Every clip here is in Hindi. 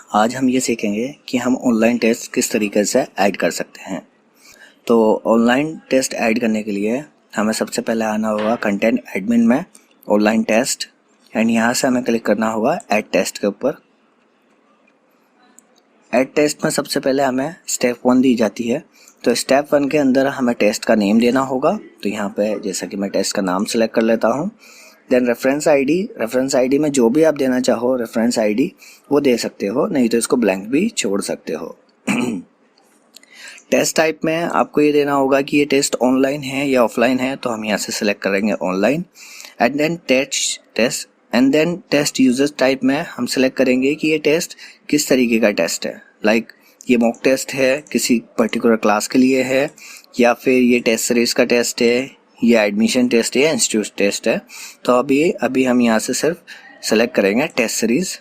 आज हम ये सीखेंगे कि हम ऑनलाइन टेस्ट किस तरीके से ऐड कर सकते हैं। तो ऑनलाइन टेस्ट ऐड करने के लिए हमें सबसे पहले आना होगा कंटेंट एडमिन में ऑनलाइन टेस्ट, एंड यहाँ से हमें क्लिक करना होगा ऐड टेस्ट के ऊपर। ऐड टेस्ट में सबसे पहले हमें स्टेप 1 दी जाती है। तो स्टेप 1 के अंदर हमें टेस्ट का नेम देना होगा। तो यहाँ पे जैसा कि मैं टेस्ट का नाम सेलेक्ट कर लेता हूँ। देन रेफरेंस आईडी में जो भी आप देना चाहो रेफरेंस आईडी वो दे सकते हो, नहीं तो इसको ब्लैंक भी छोड़ सकते हो। टेस्ट टाइप में आपको ये देना होगा कि ये टेस्ट ऑनलाइन है या ऑफलाइन है, तो हम यहाँ से सिलेक्ट करेंगे online. And then test users type में हम सिलेक्ट करेंगे कि ये टेस्ट किस तरीके का टेस्ट है। लाइक ये मॉक टेस्ट है, किसी पर्टिकुलर क्लास के लिए है, या फिर ये टेस्ट सीरीज का टेस्ट है, या एडमिशन टेस्ट है, या इंस्टीट्यूट टेस्ट है। तो अभी हम यहाँ से सिर्फ सेलेक्ट करेंगे टेस्ट सीरीज।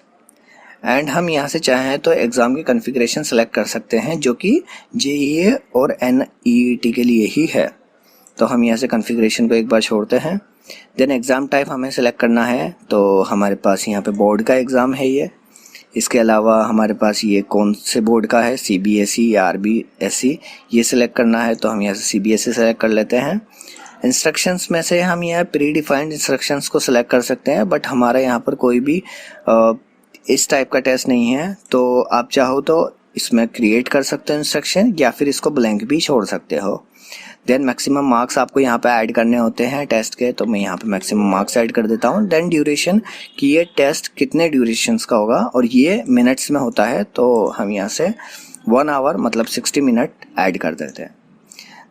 एंड हम यहाँ से चाहें तो एग्ज़ाम की कॉन्फ़िगरेशन सेलेक्ट कर सकते हैं, जो कि जेईई और NEET के लिए ही है। तो हम यहाँ से कॉन्फ़िगरेशन को एक बार छोड़ते हैं। देन एग्ज़ाम टाइप हमें सेलेक्ट करना है। तो हमारे पास यहाँ पे बोर्ड का एग्ज़ाम है ये। इसके अलावा हमारे पास ये कौन से बोर्ड का है, CBSE या RBSE, ये सिलेक्ट करना है। तो हम यहाँ से CBSE सेलेक्ट कर लेते हैं। इंस्ट्रक्शंस में से हम यहाँ प्री डिफाइंड इंस्ट्रक्शंस को सिलेक्ट कर सकते हैं, बट हमारा यहाँ पर कोई भी इस टाइप का टेस्ट नहीं है। तो आप चाहो तो इसमें क्रिएट कर सकते हो इंस्ट्रक्शन, या फिर इसको ब्लैंक भी छोड़ सकते हो। देन मैक्सिमम मार्क्स आपको यहाँ पे ऐड करने होते हैं टेस्ट के, तो मैं यहाँ पे मैक्सिमम मार्क्स ऐड कर देता हूँ। देन ड्यूरेशन कि ये टेस्ट कितने ड्यूरेशंस का होगा, और ये मिनट्स में होता है, तो हम यहाँ से 1 आवर मतलब 60 मिनट ऐड कर देते हैं।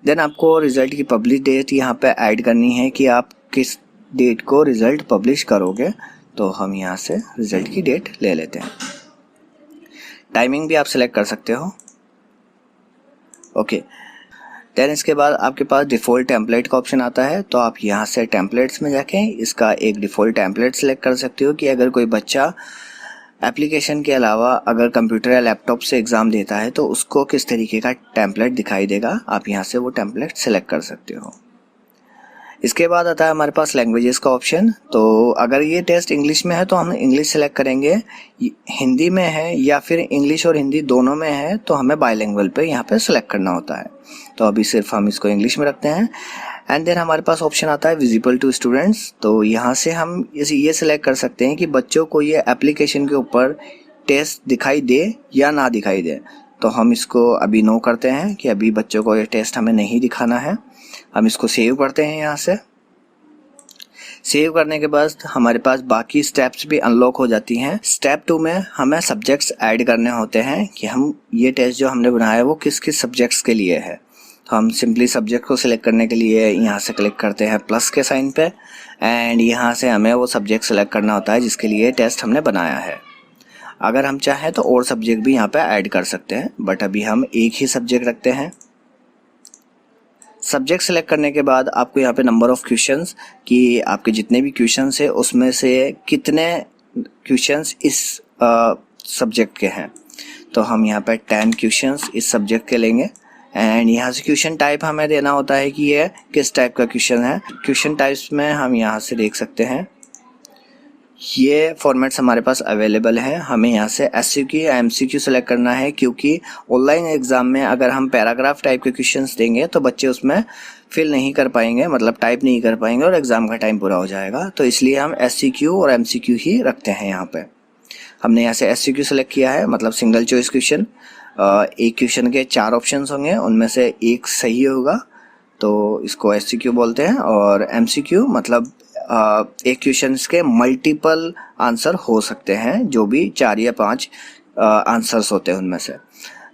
देन आपको रिज़ल्ट की पब्लिश डेट यहाँ पे ऐड करनी है कि आप किस डेट को रिज़ल्ट पब्लिश करोगे। तो हम यहाँ से रिज़ल्ट की डेट ले लेते हैं। टाइमिंग भी आप सिलेक्ट कर सकते हो। ओके, देन इसके बाद आपके पास डिफ़ॉल्ट टेम्पलेट का ऑप्शन आता है। तो आप यहाँ से टेम्पलेट्स में जाके इसका एक डिफ़ॉल्ट टेम्पलेट सेलेक्ट कर सकते हो कि अगर कोई बच्चा एप्लीकेशन के अलावा अगर कंप्यूटर या लैपटॉप से एग्ज़ाम देता है तो उसको किस तरीके का टेम्पलेट दिखाई देगा। आप यहाँ से वो टेम्पलेट सेलेक्ट कर सकते हो। इसके बाद आता है हमारे पास लैंग्वेजेस का ऑप्शन। तो अगर ये टेस्ट इंग्लिश में है तो हम इंग्लिश सेलेक्ट करेंगे, हिंदी में है या फिर इंग्लिश और हिंदी दोनों में है तो हमें बाइलिंगुअल पे यहाँ पे सेलेक्ट करना होता है। तो अभी सिर्फ हम इसको इंग्लिश में रखते हैं। एंड देन हमारे पास ऑप्शन आता है विजिबल टू स्टूडेंट्स। तो यहाँ से हम ये सिलेक्ट कर सकते हैं कि बच्चों को ये एप्लीकेशन के ऊपर टेस्ट दिखाई दे या ना दिखाई दे। तो हम इसको अभी नो करते हैं कि अभी बच्चों को ये टेस्ट हमें नहीं दिखाना है। हम इसको सेव करते हैं। यहाँ से सेव करने के बाद हमारे पास बाकी स्टेप्स भी अनलॉक हो जाती हैं। स्टेप 2 में हमें सब्जेक्ट्स ऐड करने होते हैं कि हम ये टेस्ट जो हमने बनाया है वो किस किस सब्जेक्ट्स के लिए है। तो हम सिंपली सब्जेक्ट को सिलेक्ट करने के लिए यहाँ से क्लिक करते हैं प्लस के साइन पे, एंड यहाँ से हमें वो सब्जेक्ट सेलेक्ट करना होता है जिसके लिए टेस्ट हमने बनाया है। अगर हम चाहें तो और सब्जेक्ट भी यहाँ पे ऐड कर सकते हैं, बट अभी हम एक ही सब्जेक्ट रखते हैं। सब्जेक्ट सेलेक्ट करने के बाद आपको यहाँ पे नंबर ऑफ क्वेश्चंस कि आपके जितने भी क्वेश्चंस है उसमें से कितने क्वेश्चंस इस सब्जेक्ट के हैं। तो हम यहाँ पे 10 क्वेश्चंस इस सब्जेक्ट के लेंगे। एंड यहाँ से क्वेश्चन टाइप हमें देना होता है कि ये किस टाइप का क्वेश्चन है। क्वेश्चन टाइप्स में हम यहाँ से देख सकते हैं ये फॉर्मेट्स हमारे पास अवेलेबल है। हमें यहाँ से SCQ या MCQ सेलेक्ट करना है, क्योंकि ऑनलाइन एग्जाम में अगर हम पैराग्राफ टाइप के क्वेश्चंस देंगे तो बच्चे उसमें फिल नहीं कर पाएंगे, मतलब टाइप नहीं कर पाएंगे, और एग्जाम का टाइम पूरा हो जाएगा। तो इसलिए हम SCQ और MCQ ही रखते हैं। यहाँ पे हमने यहाँ से SCQ सेलेक्ट किया है, मतलब सिंगल चॉइस क्वेश्चन। एक क्वेश्चन के 4 ऑप्शंस होंगे, उनमें से एक सही होगा, तो इसको SCQ बोलते हैं। और MCQ मतलब एक क्वेश्चन के मल्टीपल आंसर हो सकते हैं, जो भी 4 या 5 आंसर्स होते हैं उनमें से।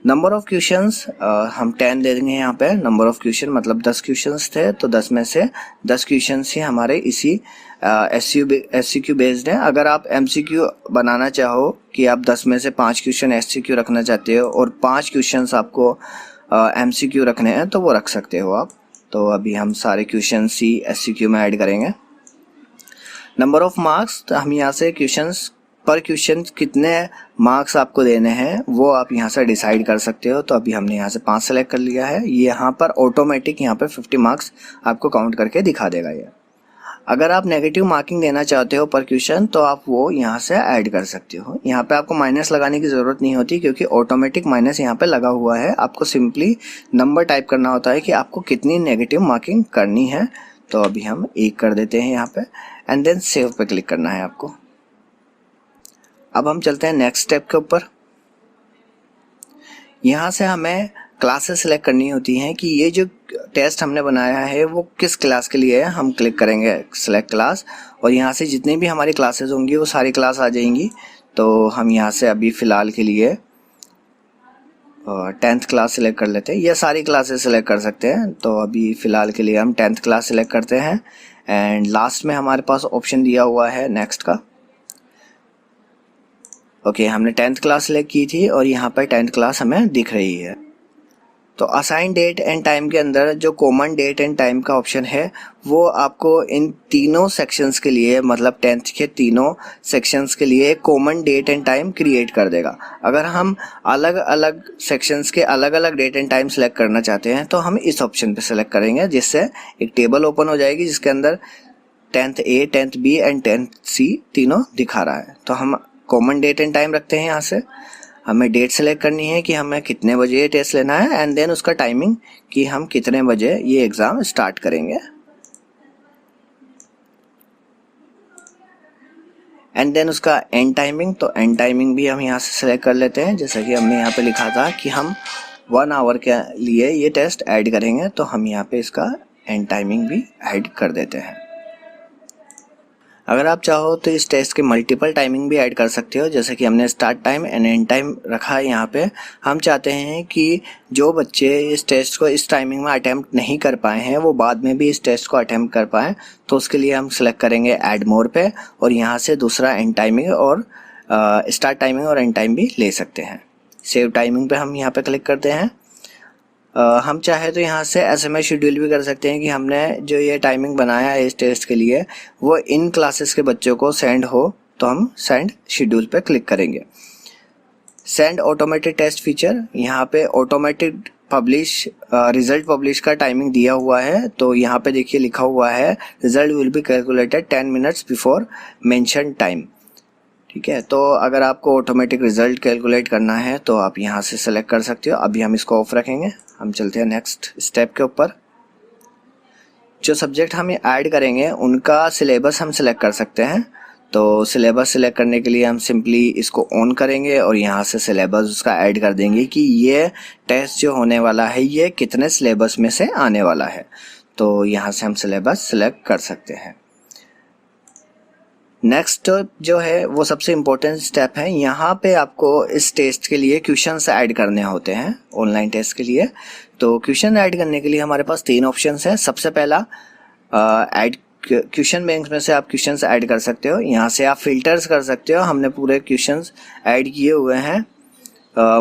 नंबर ऑफ क्वेश्चंस हम 10 दे देंगे यहाँ पे। नंबर ऑफ क्वेश्चन मतलब 10 क्वेश्चंस थे, तो 10 में से 10 क्वेश्चंस ही हमारे इसी SCQ बेस्ड हैं। अगर आप MCQ बनाना चाहो कि आप 10 में से 5 क्वेश्चन SCQ रखना चाहते हो और 5 क्वेश्चंस आपको MCQ रखने हैं, तो वो रख सकते हो आप। तो अभी हम सारे क्वेश्चन ही SCQ में ऐड करेंगे। नंबर ऑफ मार्क्स, तो हम यहाँ से क्वेश्चंस पर क्वेश्चन कितने मार्क्स आपको देने हैं वो आप यहाँ से डिसाइड कर सकते हो। तो अभी हमने यहाँ से 5 सेलेक्ट कर लिया है। ये यहाँ पर ऑटोमेटिक यहाँ पे 50 मार्क्स आपको काउंट करके दिखा देगा ये। अगर आप नेगेटिव मार्किंग देना चाहते हो पर क्वेश्चन तो आप वो यहाँ से ऐड कर सकते हो। यहाँ पे आपको माइनस लगाने की ज़रूरत नहीं होती क्योंकि ऑटोमेटिक माइनस यहाँ पे लगा हुआ है। आपको सिंपली नंबर टाइप करना होता है कि आपको कितनी नेगेटिव मार्किंग करनी है। तो अभी हम 1 कर देते हैं यहाँ पे एंड देन सेव पे क्लिक करना है आपको। अब हम चलते हैं नेक्स्ट स्टेप के ऊपर। यहाँ से हमें क्लासेस सेलेक्ट करनी होती हैं कि ये जो टेस्ट हमने बनाया है वो किस क्लास के लिए है। हम क्लिक करेंगे सेलेक्ट क्लास और यहाँ से जितनी भी हमारी क्लासेस होंगी वो सारी क्लास आ जाएंगी। तो हम यहाँ से अभी फ़िलहाल के लिए 10th क्लास सेलेक्ट कर लेते हैं, या सारी क्लासेस सेलेक्ट कर सकते हैं। तो अभी फ़िलहाल के लिए हम 10th क्लास सेलेक्ट करते हैं एंड लास्ट में हमारे पास ऑप्शन दिया हुआ है नेक्स्ट का। ओके, हमने 10th क्लास सेलेक्ट की थी और यहाँ पर 10th क्लास हमें दिख रही है। तो असाइन डेट एंड टाइम के अंदर जो कॉमन डेट एंड टाइम का ऑप्शन है वो आपको इन तीनों सेक्शंस के लिए, मतलब 10th के तीनों सेक्शंस के लिए common date and time create कर देगा। अगर हम अलग अलग सेक्शंस के अलग अलग डेट एंड टाइम सेलेक्ट करना चाहते हैं तो हम इस ऑप्शन पे सेलेक्ट करेंगे, जिससे एक टेबल ओपन हो जाएगी जिसके अंदर 10th A, 10th B and 10th C तीनों दिखा रहा है। तो हम कॉमन डेट एंड टाइम रखते हैं। यहाँ से हमें डेट सेलेक्ट करनी है कि हमें कितने बजे ये टेस्ट लेना है एंड देन उसका टाइमिंग कि हम कितने बजे ये एग्ज़ाम स्टार्ट करेंगे एंड देन उसका एंड टाइमिंग। तो एंड टाइमिंग भी हम यहाँ से सेलेक्ट कर लेते हैं, जैसा कि हमने यहाँ पे लिखा था कि हम 1 आवर के लिए ये टेस्ट ऐड करेंगे। तो हम यहाँ पे इसका एंड टाइमिंग भी ऐड कर देते हैं। अगर आप चाहो तो इस टेस्ट के मल्टीपल टाइमिंग भी ऐड कर सकते हो, जैसे कि हमने start time and and time रखा है। यहाँ पे हम चाहते हैं कि जो बच्चे इस टेस्ट को इस टाइमिंग में अटैम्प्ट नहीं कर पाए हैं वो बाद में भी इस टेस्ट को अटैम्प्ट कर पाएँ। तो उसके लिए हम सेलेक्ट करेंगे ऐड मोर पे और यहाँ से दूसरा एंड टाइमिंग और स्टार्ट टाइमिंग और एंड टाइम भी ले सकते हैं। सेव टाइमिंग पे हम यहाँ पे क्लिक करते हैं। हम चाहे तो यहाँ से SMS शेड्यूल भी कर सकते हैं कि हमने जो ये टाइमिंग बनाया है इस टेस्ट के लिए वो इन क्लासेस के बच्चों को सेंड हो, तो हम सेंड शेड्यूल पे क्लिक करेंगे। सेंड ऑटोमेटेड टेस्ट फीचर, यहाँ पे ऑटोमेटेड पब्लिश रिजल्ट पब्लिश का टाइमिंग दिया हुआ है। तो यहाँ पे देखिए लिखा हुआ है result will be calculated 10 minutes before mention time. ठीक है, तो अगर आपको ऑटोमेटिक रिजल्ट कैलकुलेट करना है तो आप यहाँ से सेलेक्ट कर सकते हो। अभी हम इसको ऑफ रखेंगे। हम चलते हैं नेक्स्ट स्टेप के ऊपर। जो सब्जेक्ट हम ऐड करेंगे उनका सिलेबस हम सिलेक्ट कर सकते हैं। तो सिलेबस सिलेक्ट करने के लिए हम सिंपली इसको ऑन करेंगे और यहाँ से सिलेबस उसका ऐड कर देंगे कि ये टेस्ट जो होने वाला है ये कितने सिलेबस में से आने वाला है। तो यहाँ से हम सिलेबस सिलेक्ट कर सकते हैं। नेक्स्ट जो है वो सबसे इम्पोर्टेंट स्टेप है। यहाँ पे आपको इस टेस्ट के लिए क्वेश्चंस ऐड करने होते हैं ऑनलाइन टेस्ट के लिए। तो क्वेश्चन ऐड करने के लिए हमारे पास 3 ऑप्शंस हैं। सबसे पहला ऐड क्वेश्चन बैंक में से आप क्वेश्चंस ऐड कर सकते हो। यहाँ से आप फिल्टर्स कर सकते हो। हमने पूरे क्वेश्चंस ऐड किए हुए हैं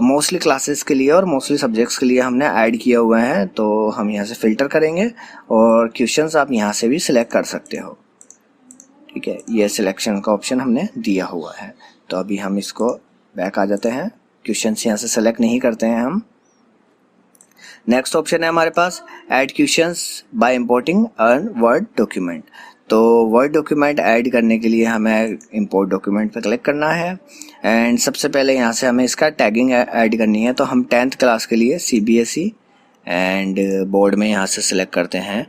मोस्टली क्लासेस के लिए और मोस्टली सब्जेक्ट्स के लिए हमने ऐड किए हुए हैं। तो हम यहाँ से फिल्टर करेंगे और क्वेश्चंस आप यहाँ से भी सिलेक्ट कर सकते हो। ठीक है, ये सिलेक्शन का ऑप्शन हमने दिया हुआ है। तो अभी हम इसको बैक आ जाते हैं। क्वेश्चंस यहाँ से सेलेक्ट नहीं करते हैं हम। नेक्स्ट ऑप्शन है हमारे पास add questions by importing an word document. तो वर्ड डॉक्यूमेंट ऐड करने के लिए हमें इंपोर्ट डॉक्यूमेंट पर क्लिक करना है एंड सबसे पहले यहाँ से हमें इसका टैगिंग ऐड करनी है। तो हम 10th क्लास के लिए CBSE एंड बोर्ड में यहाँ से सिलेक्ट करते हैं।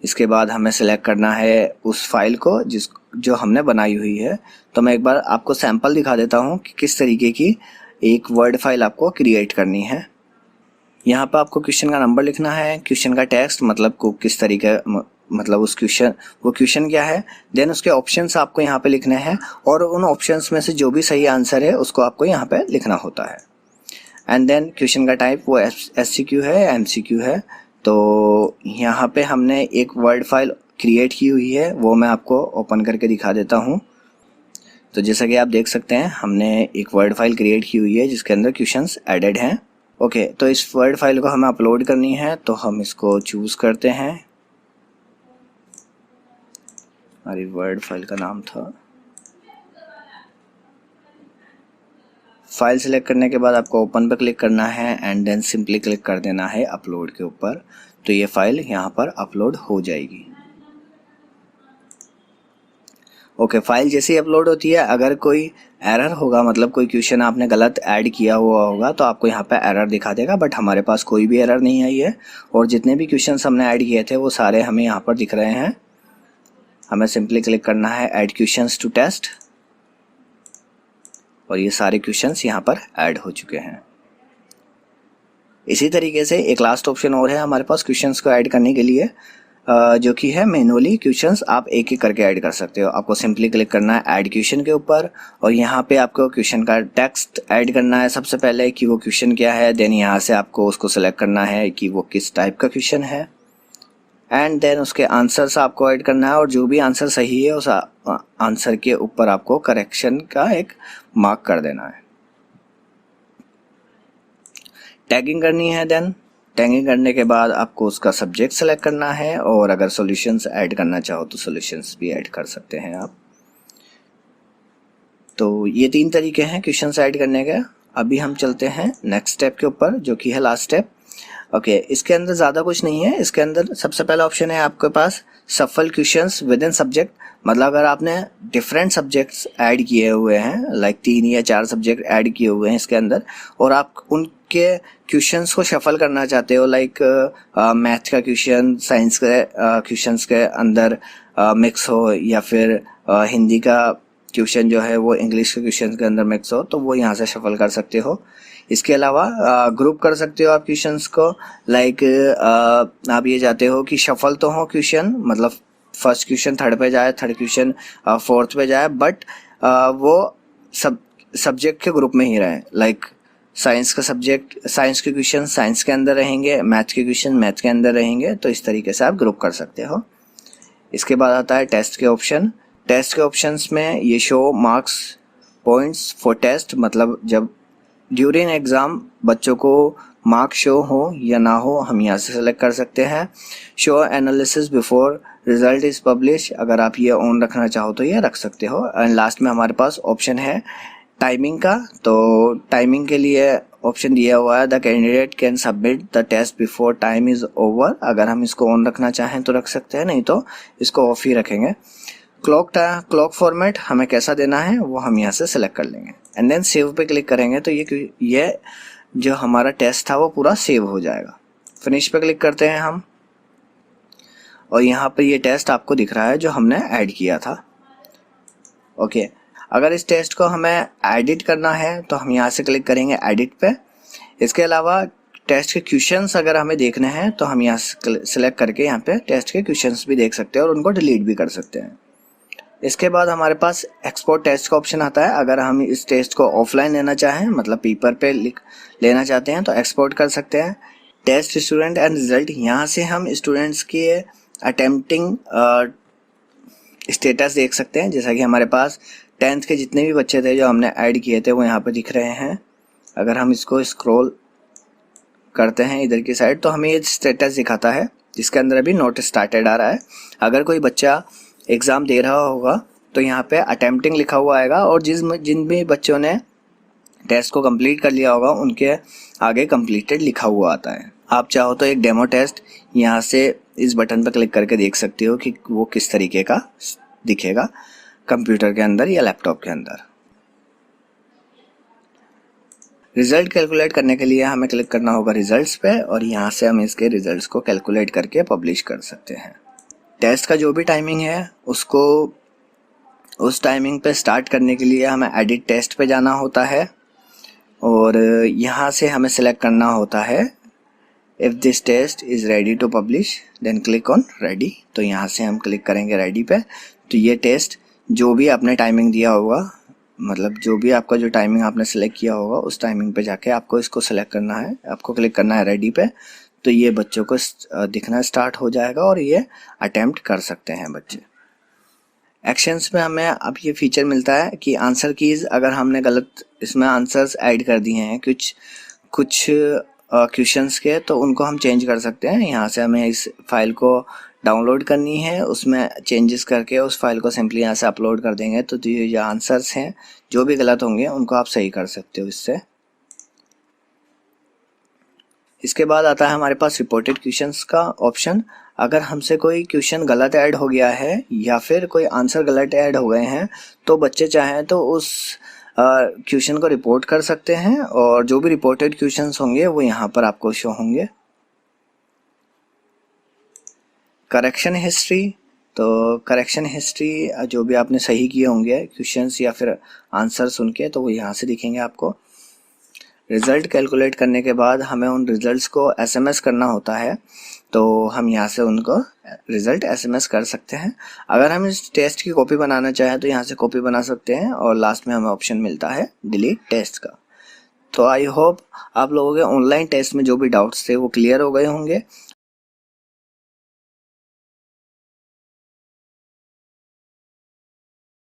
इसके बाद हमें सेलेक्ट करना है उस फाइल को जो हमने बनाई हुई है। तो मैं एक बार आपको सैंपल दिखा देता हूँ कि किस तरीके की एक वर्ड फाइल आपको क्रिएट करनी है। यहाँ पर आपको क्वेश्चन का नंबर लिखना है, क्वेश्चन का टेक्स्ट मतलब को किस तरीके मतलब उस क्वेश्चन क्या है, देन उसके ऑप्शंस आपको यहाँ पे लिखने हैं और उन ऑप्शंस में से जो भी सही आंसर है उसको आपको यहाँ पे लिखना होता है। एंड देन क्वेश्चन का टाइप वो SCQ है या MCQ है। तो यहाँ पे हमने एक वर्ड फाइल क्रिएट की हुई है, वो मैं आपको ओपन करके दिखा देता हूँ। तो जैसा कि आप देख सकते हैं हमने एक वर्ड फाइल क्रिएट की हुई है जिसके अंदर क्वेश्चंस एडेड हैं। ओके, तो इस वर्ड फाइल को हमें अपलोड करनी है तो हम इसको चूज़ करते हैं। हमारी वर्ड फाइल का नाम था। फाइल सिलेक्ट करने के बाद आपको ओपन पर क्लिक करना है एंड देन सिंपली क्लिक कर देना है अपलोड के ऊपर। तो ये फाइल यहाँ पर अपलोड हो जाएगी। ओके, फाइल जैसे ही अपलोड होती है, अगर कोई एरर होगा, मतलब कोई क्वेश्चन आपने गलत ऐड किया हुआ होगा तो आपको यहाँ पे एरर दिखा देगा, बट हमारे पास कोई भी एरर नहीं आई है और जितने भी क्वेश्चन हमने ऐड किए थे वो सारे हमें यहाँ पर दिख रहे हैं। हमें सिंपली क्लिक करना है ऐड क्वेश्चंस टू टेस्ट और ये सारे क्वेश्चंस यहाँ पर ऐड हो चुके हैं। इसी तरीके से एक लास्ट ऑप्शन और है हमारे पास क्वेश्चंस को ऐड करने के लिए, जो कि है मैनुअली क्वेश्चंस आप एक एक करके ऐड कर सकते हो। आपको सिंपली क्लिक करना है ऐड क्वेश्चन के ऊपर और यहाँ पे आपको क्वेश्चन का टेक्स्ट ऐड करना है सबसे पहले कि वो क्वेश्चन क्या है। देन यहाँ से आपको उसको सेलेक्ट करना है कि वो किस टाइप का क्वेश्चन है एंड देन उसके आंसर्स आपको ऐड करना है और जो भी आंसर सही है उस आंसर के ऊपर आपको करेक्शन का एक मार्क कर देना है। टैगिंग करनी है। देन टैगिंग करने के बाद आपको उसका सब्जेक्ट सेलेक्ट करना है और अगर सॉल्यूशंस ऐड करना चाहो तो सॉल्यूशंस भी ऐड कर सकते हैं आप। तो ये 3 तरीके हैं क्वेश्चंस ऐड करने के। अभी हम चलते हैं नेक्स्ट स्टेप के ऊपर, जो कि है लास्ट स्टेप। ओके, इसके अंदर ज़्यादा कुछ नहीं है। इसके अंदर सबसे पहला ऑप्शन है आपके पास सफल क्वेश्चंस विद इन सब्जेक्ट, मतलब अगर आपने डिफरेंट सब्जेक्ट्स ऐड किए हुए हैं, लाइक 3 या 4 सब्जेक्ट ऐड किए हुए हैं इसके अंदर, और आप उनके क्वेश्चंस को शफल करना चाहते हो, लाइक मैथ का क्वेश्चन साइंस के क्वेश्चंस के अंदर मिक्स हो, या फिर हिंदी का क्वेश्चन जो है वो इंग्लिश के क्वेश्चन के अंदर मिक्स हो, तो वो यहाँ से शफल कर सकते हो। इसके अलावा ग्रुप कर सकते हो आप क्वेश्चंस को, लाइक आप ये चाहते हो कि शफल तो हो क्वेश्चन, मतलब फर्स्ट क्वेश्चन थर्ड पे जाए, थर्ड क्वेश्चन फोर्थ पे जाए, बट वो सब्जेक्ट के ग्रुप में ही रहे। लाइक साइंस का सब्जेक्ट, साइंस के क्वेश्चन साइंस के अंदर रहेंगे, मैथ के क्वेश्चन मैथ के अंदर रहेंगे, तो इस तरीके से आप ग्रुप कर सकते हो। इसके बाद आता है टेस्ट के ऑप्शन। टेस्ट के ऑप्शंस में ये show marks points for test, मतलब जब ड्यूरिंग एग्ज़ाम बच्चों को मार्क्स शो हो या ना हो, हम यहाँ से सेलेक्ट कर सकते हैं। Show analysis before result is publish, अगर आप ये ऑन रखना चाहो तो ये रख सकते हो। एंड लास्ट में हमारे पास ऑप्शन है टाइमिंग का। तो टाइमिंग के लिए ऑप्शन दिया हुआ है the candidate can submit the test before time is over, अगर हम इसको ऑन रखना चाहें तो रख सकते हैं, नहीं तो इसको ऑफ ही रखेंगे। क्लॉक फॉर्मेट हमें कैसा देना है वो हम यहाँ से सेलेक्ट कर लेंगे एंड देन सेव पे क्लिक करेंगे तो ये जो हमारा टेस्ट था वो पूरा सेव हो जाएगा। फिनिश पे क्लिक करते हैं हम और यहाँ पर ये टेस्ट आपको दिख रहा है जो हमने ऐड किया था। ओके, अगर इस टेस्ट को हमें एडिट करना है तो हम यहाँ से क्लिक करेंगे एडिट पे। इसके अलावा टेस्ट के क्वेश्चंस अगर हमें देखने हैं तो हम यहाँ से सेलेक्ट करके यहाँ पे टेस्ट के क्वेश्चंस भी देख सकते हैं और उनको डिलीट भी कर सकते हैं। इसके बाद हमारे पास एक्सपोर्ट टेस्ट का ऑप्शन आता है। अगर हम इस टेस्ट को ऑफलाइन लेना चाहें, मतलब पेपर पे लेना चाहते हैं, तो एक्सपोर्ट कर सकते हैं। टेस्ट स्टूडेंट एंड रिजल्ट, यहाँ से हम स्टूडेंट्स के अटेम्प्टिंग स्टेटस देख सकते हैं। जैसा कि हमारे पास 10th के जितने भी बच्चे थे जो हमने ऐड किए थे वो यहाँ पे दिख रहे हैं। अगर हम इसको स्क्रॉल करते हैं इधर की साइड तो हमें ये स्टेटस दिखाता है जिसके अंदर अभी नोट स्टार्टेड आ रहा है। अगर कोई बच्चा एग्ज़ाम दे रहा होगा तो यहाँ पे अटेम्प्टिंग लिखा हुआ आएगा और जिन भी बच्चों ने टेस्ट को कंप्लीट कर लिया होगा उनके आगे कंप्लीटेड लिखा हुआ आता है। आप चाहो तो एक डेमो टेस्ट यहाँ से इस बटन पर क्लिक करके देख सकते हो कि वो किस तरीके का दिखेगा कंप्यूटर के अंदर या लैपटॉप के अंदर। रिजल्ट कैलकुलेट करने के लिए हमें क्लिक करना होगा रिजल्ट्स पे और यहाँ से हम इसके रिजल्ट्स को कैलकुलेट करके पब्लिश कर सकते हैं। टेस्ट का जो भी टाइमिंग है उसको उस टाइमिंग पे स्टार्ट करने के लिए हमें एडिट टेस्ट पे जाना होता है और यहाँ से हमें सेलेक्ट करना होता है if this test is ready to publish then click on ready. तो यहाँ से हम क्लिक करेंगे रेडी पे। तो ये टेस्ट जो भी आपने टाइमिंग दिया होगा, मतलब जो भी आपका जो टाइमिंग आपने सेलेक्ट किया होगा उस टाइमिंग पे जाके आपको इसको सेलेक्ट करना है, आपको क्लिक करना है रेडी पे। तो ये बच्चों को दिखना स्टार्ट हो जाएगा और ये अटेम्प्ट कर सकते हैं बच्चे। एक्शंस में हमें अब ये फीचर मिलता है कि आंसर कीज़, अगर हमने गलत इसमें आंसर्स ऐड कर दिए हैं कुछ क्वेश्चंस के, तो उनको हम चेंज कर सकते हैं। यहाँ से हमें इस फाइल को डाउनलोड करनी है, उसमें चेंजेस करके उस फाइल को सिंपली यहाँ से अपलोड कर देंगे तो ये जो आंसर्स हैं जो भी गलत होंगे उनको आप सही कर सकते हो इससे। इसके बाद आता है हमारे पास रिपोर्टेड क्वेश्चंस का ऑप्शन। अगर हमसे कोई क्वेश्चन गलत ऐड हो गया है या फिर कोई आंसर गलत ऐड हो गए हैं तो बच्चे चाहें तो उस क्वेश्चन को रिपोर्ट कर सकते हैं और जो भी रिपोर्टेड क्वेश्चंस होंगे वो यहाँ पर आपको शो होंगे। करेक्शन हिस्ट्री, तो करेक्शन हिस्ट्री जो भी आपने सही किए होंगे क्वेश्चंस या फिर आंसर सुन के तो वो यहाँ से दिखेंगे आपको। रिज़ल्ट कैलकुलेट करने के बाद हमें उन रिज़ल्ट्स को एसएमएस करना होता है, तो हम यहाँ से उनको रिज़ल्ट एसएमएस कर सकते हैं। अगर हम इस टेस्ट की कॉपी बनाना चाहें तो यहाँ से कॉपी बना सकते हैं और लास्ट में हमें ऑप्शन मिलता है डिलीट टेस्ट का। तो आई होप आप लोगों के ऑनलाइन टेस्ट में जो भी डाउट्स थे वो क्लियर हो गए होंगे।